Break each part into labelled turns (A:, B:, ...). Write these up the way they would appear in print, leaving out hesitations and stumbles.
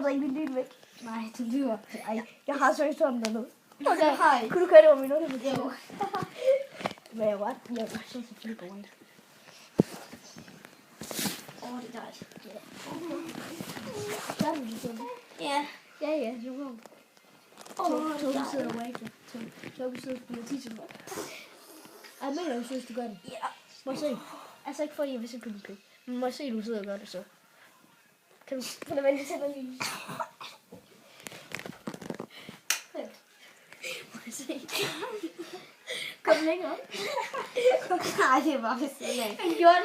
A: drikke min lyn væk?
B: Nej, du lyver.
A: Ej, jeg har seriøst om dernede.
B: Okay, hej.
A: Kunne du køre det over minutter?
B: Jo.
A: Men jeg var så selvfølgelig går ikke.
B: Det er dejligt.
A: Der er du sådan.
B: Ja.
A: Ja, du kommer. Tobi sidder og wager. Tobi sidder og spiller 10 sekunder. Ej, men jeg synes, du gør det.
B: Ja.
A: Må jeg se? Altså ikke fordi jeg vil se på dit pik. Men må jeg se, du sidder og gør det så. Kan du vente til dig lige? Må jeg se? Kom længere op.
B: Nej, det er bare ved siden af.
A: Han gjorde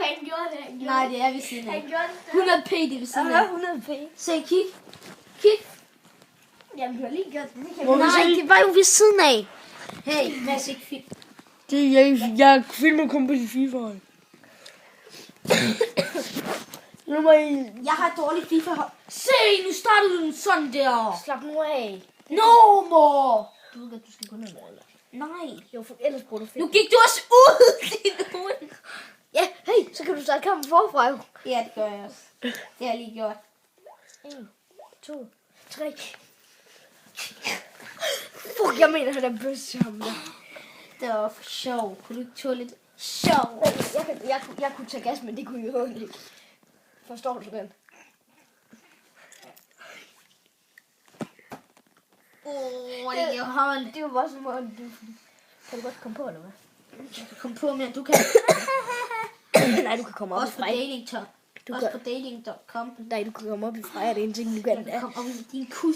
A: det.
B: Nej, det er ved siden af.
A: Han gjorde det.
B: 100 p, det er ved siden
A: Ja,
B: af.
A: 100 p.
B: Se, kig. Kig.
A: Jamen, du har lige gjort det. Det kan
B: Nej, det var jo ved siden af. Hey, lad os ikke film.
C: Det jeg filmer kun på de FIFA. Nu må I...
B: Jeg har dårlig FIFA-hold. Se, nu startede den sådan der.
A: Slap nu af.
B: No more.
A: Du ved godt, du skal gå ned med eller?
B: Nej.
A: Jo, for ellers bruger du fedt.
B: Nu gik du også ud din hund.
A: Ja, hey, så kan du starte kampen forfra jo.
B: Ja, det gør jeg også. Det har jeg lige gjort.
A: 1, 2, 3. Fuck, jeg mener, han er bøs til ham der.
B: Det var for sjov. Kunne du ikke tåle lidt sjov?
A: Jeg kunne tage gas, men det kunne jo ikke. Forstår du den?
B: Det giver hånd.
A: Det var bare som om, du... Kan du godt komme på, eller hvad?
B: Kom på, men du kan
A: Nej, du kan komme op i
B: også på
A: Freja.
B: datingtop.
A: Du
B: Også
A: kan-
B: på dating.com.
A: Nej, du kan komme op i Freja, det er en ting, du kan.
B: Du kan komme op i din kus.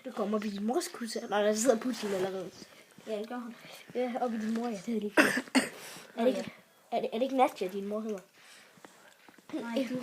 A: Du kommer op i din mors kusse. Nej, der sidder Putin allerede.
B: Ja, det gør hun.
A: Ja, op i din mor, ja, det er det ikke. Er det ikke Nadja, din mor hedder?
B: Nej, du